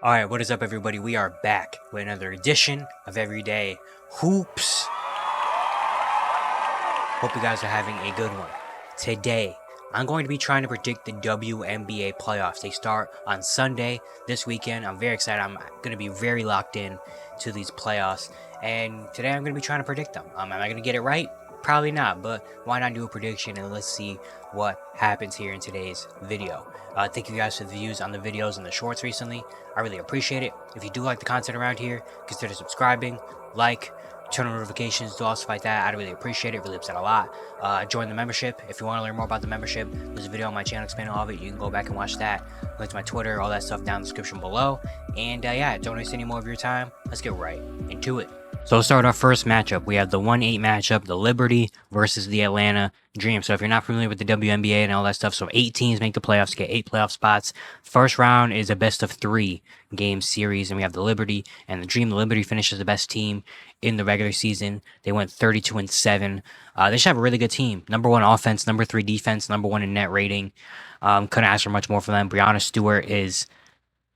Alright, what is up everybody? We are back with another edition of Everyday Hoops. Hope you guys are having a good one. Today, I'm going to be trying to predict the WNBA playoffs. They start on Sunday this weekend. I'm very excited. I'm going to be very locked in to these playoffs. And today I'm going to be trying to predict them. Am I going to get it right? Probably not, but why not do a prediction and let's see what happens here in today's video. Thank you guys for the views on the videos and the shorts recently. I really appreciate it. If you do like the content around here, consider subscribing, like, turn on notifications, do all stuff like that. I'd really appreciate it. Really helps out a lot. Join the membership. If you want to learn more about the membership, there's a video on my channel explaining all of it. You can go back and watch that. Link to my Twitter, all that stuff down in the description below. And yeah, don't waste any more of your time. Let's get right into it. So let's start our first matchup. We have the 1-8 matchup, the Liberty versus the Atlanta Dream. So if you're not familiar with the WNBA and all that stuff, so 8 teams make the playoffs, get 8 playoff spots. First round is a best of 3 game series, and we have the Liberty and the Dream. The Liberty finishes the best team in the regular season. They went 32-7. They should have a really good team. Number 1 offense, number 3 defense, number 1 in net rating. Couldn't ask for much more from them. Brianna Stewart is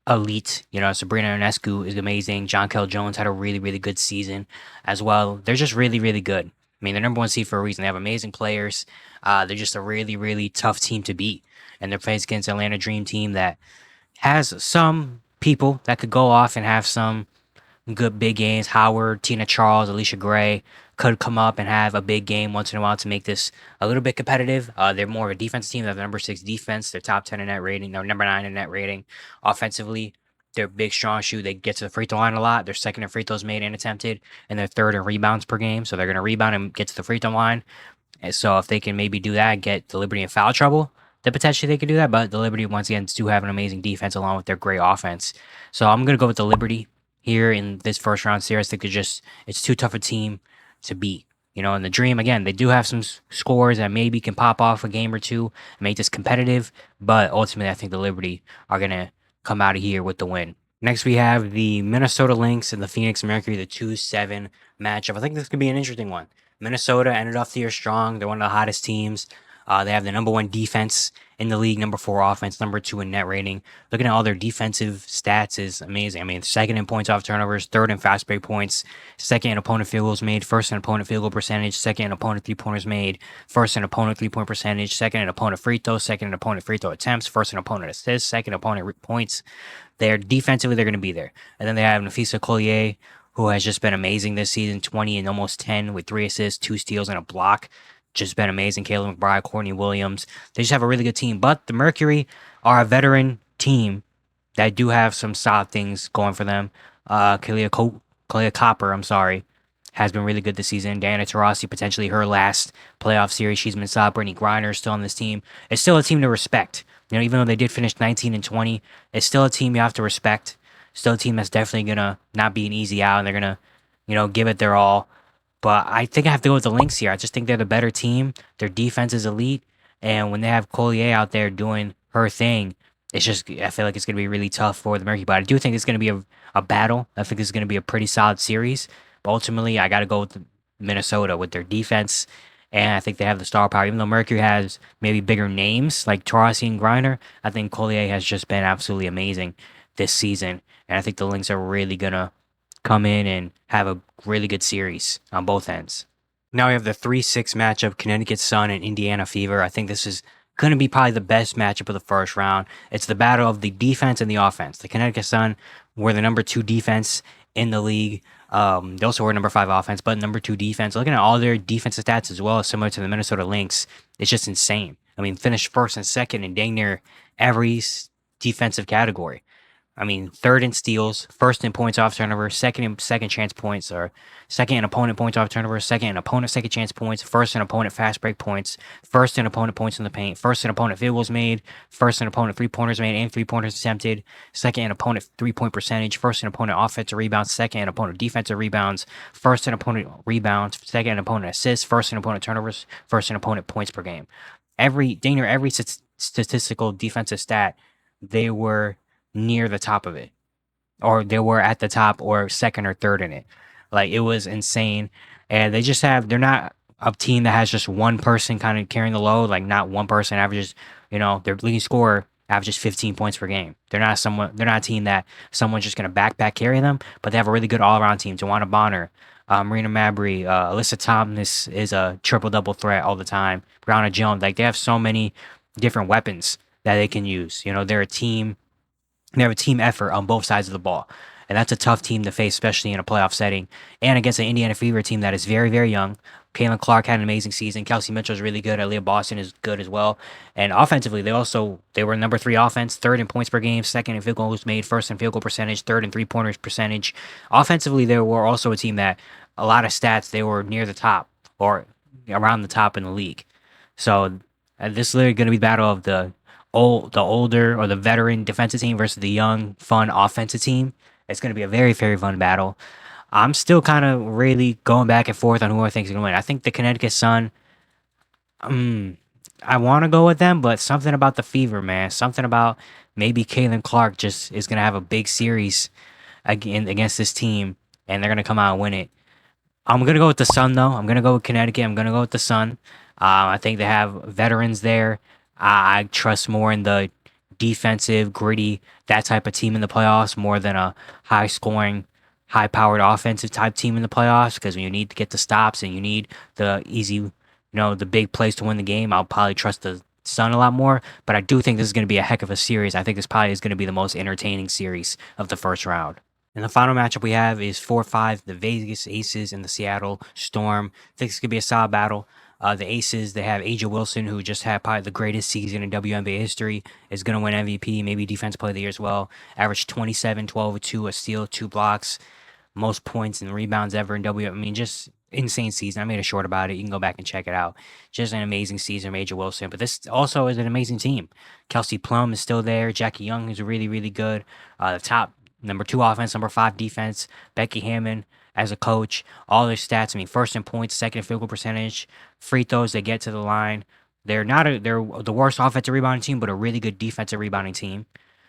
elite. Sabrina Ionescu is amazing. Jonquel Jones had a really, really good season as well. They're just really, really good. I mean, they're number 1 seed for a reason. They have amazing players. They're just a really, really tough team to beat. And they're playing against Atlanta Dream team that has some people that could go off and have some good big games. Howard, Tina Charles, Alicia Gray could come up and have a big game once in a while to make this a little bit competitive. They're more of a defense team. They have the number 6 defense. They're top 10 in net rating. They're number 9 in net rating. Offensively, they're big, strong shoot. They get to the free throw line a lot. They're second in free throws made and attempted, and they're third in rebounds per game. So they're going to rebound and get to the free throw line. And so if they can maybe do that and get the Liberty in foul trouble, then potentially they could do that. But the Liberty, once again, do have an amazing defense along with their great offense. So I'm going to go with the Liberty here in this first round series. I think it's too tough a team to beat. And the Dream, again, they do have some scores that maybe can pop off a game or two and make this competitive, but ultimately I think the Liberty are going to come out of here with the win. Next, we have the Minnesota Lynx and the Phoenix Mercury, the 2-7 matchup. I think this could be an interesting one. Minnesota ended off the year strong. They're one of the hottest teams. They have the number 1 defense in the league, number 4 offense, number 2 in net rating. Looking at all their defensive stats is amazing. I mean, second in points off turnovers, third in fast break points, second in opponent field goals made, first in opponent field goal percentage, second in opponent 3-pointers made, first in opponent 3-point percentage, second in opponent free throws, second in opponent free throw attempts, first in opponent assists, second opponent points. They're defensively, they're going to be there. And then they have Nafisa Collier, who has just been amazing this season, 20 and almost 10 with 3 assists, 2 steals, and a block. Just been amazing. Kayla McBride, Courtney Williams. They just have a really good team. But the Mercury are a veteran team that do have some solid things going for them. Kalia Copper, has been really good this season. Diana Taurasi, potentially her last playoff series. She's been solid. Brittany Griner is still on this team. It's still a team to respect. Even though they did finish 19-20, it's still a team you have to respect. Still a team that's definitely going to not be an easy out, and they're going to, give it their all. But I think I have to go with the Lynx here. I just think they're the better team. Their defense is elite. And when they have Collier out there doing her thing, I feel like it's going to be really tough for the Mercury. But I do think it's going to be a battle. I think it's going to be a pretty solid series. But ultimately, I got to go with Minnesota with their defense. And I think they have the star power. Even though Mercury has maybe bigger names like Taurasi and Griner, I think Collier has just been absolutely amazing this season. And I think the Lynx are really going to come in and have a really good series on both ends. Now we have the 3-6 matchup, Connecticut Sun and Indiana Fever. I think this is going to be probably the best matchup of the first round. It's the battle of the defense and the offense. The Connecticut Sun were the number 2 defense in the league. They also were number 5 offense, but number 2 defense. Looking at all their defensive stats as well, similar to the Minnesota Lynx, it's just insane. I mean, finished first and second in dang near every defensive category. I mean, third in steals, first in points off turnover, second in second chance points, or second in opponent points off turnover, second in opponent second chance points, first in opponent fast break points, first in opponent points in the paint, first in opponent field goals made, first in opponent 3-pointers made and 3-pointers attempted, second in opponent 3-point percentage, first in opponent offensive rebounds, second in opponent defensive rebounds, first in opponent rebounds, second in opponent assists, first in opponent turnovers, first in opponent points per game. Every statistical defensive stat, they were near the top of it, or they were at the top or second or third in it. Like, it was insane. And they're not a team that has just one person kind of carrying the load, like not one person averages, their leading scorer averages 15 points per game. They're not a team that someone's just gonna backpack carry them, but they have a really good all around team. Joanna Bonner, Marina Mabry, Alyssa Thomas is a triple double threat all the time. Brianna Jones, like they have so many different weapons that they can use. You know, they're a team. They have a team effort on both sides of the ball. And that's a tough team to face, especially in a playoff setting. And against an Indiana Fever team that is very, very young. Caitlin Clark had an amazing season. Kelsey Mitchell is really good. Aaliyah Boston is good as well. And offensively, they were number 3 offense, third in points per game, second in field goals made, first in field goal percentage, third in 3-pointers percentage. Offensively, they were also a team that a lot of stats they were near the top or around the top in the league. So this is literally going to be the battle of the older or the veteran defensive team versus the young, fun offensive team. It's going to be a very, very fun battle. I'm still kind of really going back and forth on who I think is going to win. I think the Connecticut Sun. I want to go with them, but something about the Fever, man. Something about maybe Caitlin Clark just is going to have a big series against this team, and they're going to come out and win it. I'm gonna go with the Sun though. I'm gonna go with Connecticut. I'm gonna go with the Sun. I think they have veterans there. I trust more in the defensive, gritty, that type of team in the playoffs more than a high scoring, high powered offensive type team in the playoffs. Because when you need to get the stops and you need the easy, the big plays to win the game, I'll probably trust the Sun a lot more. But I do think this is going to be a heck of a series. I think this probably is going to be the most entertaining series of the first round. And the final matchup we have is 4-5, the Vegas Aces and the Seattle Storm. I think this could be a solid battle. The Aces, they have Aja Wilson, who just had probably the greatest season in WNBA history, is going to win MVP, maybe Defense Player of the Year as well. Averaged 27, 12, 2, a steal, 2 blocks, most points and rebounds ever in W. I mean, just insane season. I made a short about it. You can go back and check it out. Just an amazing season, Major Wilson. But this also is an amazing team. Kelsey Plum is still there. Jackie Young is really, really good. The top number 2 offense, number 5 defense. Becky Hammond as a coach. All their stats. I mean, first in points, second in field goal percentage, free throws. They get to the line. They're the worst offensive rebounding team, but a really good defensive rebounding team.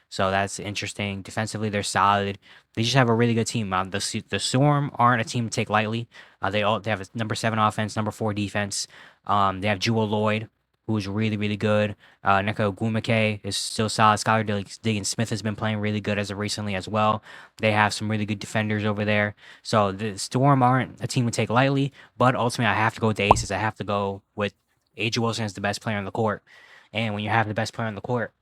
So that's interesting. Defensively, they're solid. They just have a really good team. The Storm aren't a team to take lightly. They have a number 7 offense, number 4 defense. They have Jewel Lloyd, who's really, really good. Neko Gumake is still solid. Skylar Diggins Smith has been playing really good as of recently as well. They have some really good defenders over there. So the Storm aren't a team to take lightly, but ultimately I have to go with the Aces. I have to go with Aja Wilson as the best player on the court. And when you have the best player on the court,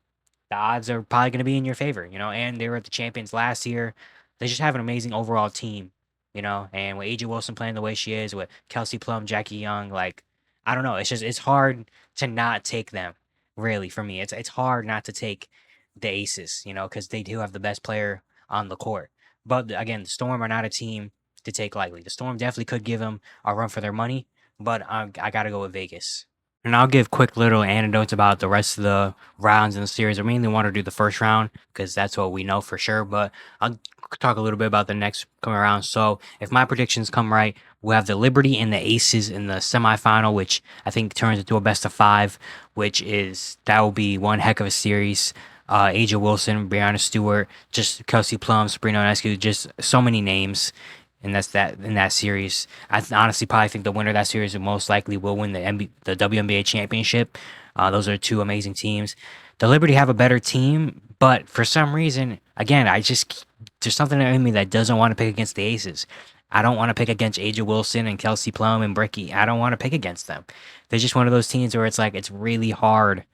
the odds are probably going to be in your favor, and they were the champions last year. They just have an amazing overall team, and with AJ Wilson playing the way she is, with Kelsey Plum, Jackie Young, like, I don't know. It's hard to not take them, really, for me. It's hard not to take the Aces, because they do have the best player on the court. But again, the Storm are not a team to take lightly. The Storm definitely could give them a run for their money, but I got to go with Vegas. And I'll give quick little anecdotes about the rest of the rounds in the series. I mainly want to do the first round because that's what we know for sure. But I'll talk a little bit about the next coming around. So if my predictions come right, we'll have the Liberty and the Aces in the semifinal, which I think turns into a best of 5, that will be one heck of a series. Aja Wilson, Brianna Stewart, just Kelsey Plum, Sabrina Ionescu, just so many names. And that's that in that series. I honestly probably think the winner of that series most likely will win the WNBA championship. Those are 2 amazing teams. The Liberty have a better team, but for some reason, again, there's something in me that doesn't want to pick against the Aces. I don't want to pick against Aja Wilson and Kelsey Plum and Bricky. I don't want to pick against them. They're just one of those teams where it's like they're really hard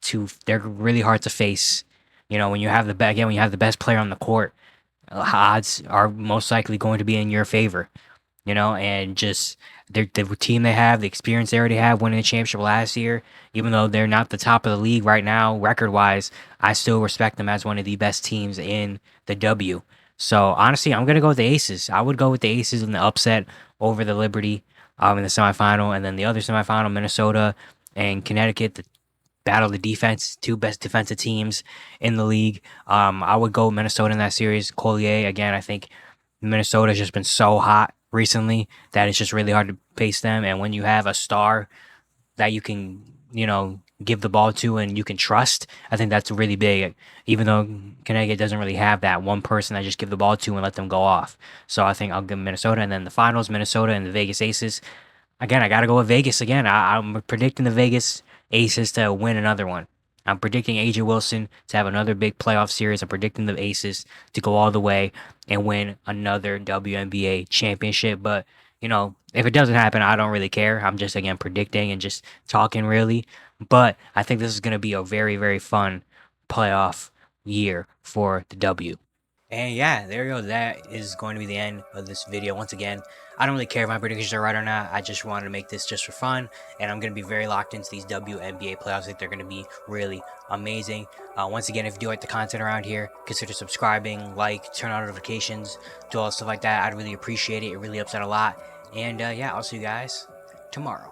to face. When you have the best player on the court, odds are most likely going to be in your favor, and just the team they have, the experience they already have winning the championship last year, even though they're not the top of the league right now, record wise, I still respect them as one of the best teams in the W. So honestly, I'm going to go with the Aces. I would go with the Aces in the upset over the Liberty in the semifinal, and then the other semifinal, Minnesota and Connecticut, the battle the defense, 2 best defensive teams in the league. I would go Minnesota in that series. Collier, again, I think Minnesota's just been so hot recently that it's just really hard to pace them. And when you have a star that you can, give the ball to and you can trust, I think that's really big. Even though Connecticut doesn't really have that one person that just give the ball to and let them go off. So I think I'll give Minnesota. And then the finals, Minnesota and the Vegas Aces. Again, I got to go with Vegas again. I'm predicting the Vegas Aces to win another one. I'm predicting AJ Wilson to have another big playoff series. I'm predicting the Aces to go all the way and win another WNBA championship. But, if it doesn't happen, I don't really care. I'm just, again, predicting and just talking, really. But I think this is going to be a very, very fun playoff year for the W. And yeah, there you go. That is going to be the end of this video. Once again, I don't really care if my predictions are right or not. I just wanted to make this just for fun. And I'm going to be very locked into these WNBA playoffs. I think they're going to be really amazing. Once again, if you do like the content around here, consider subscribing, turn on notifications, do all stuff like that. I'd really appreciate it. It really helps out a lot. And yeah, I'll see you guys tomorrow.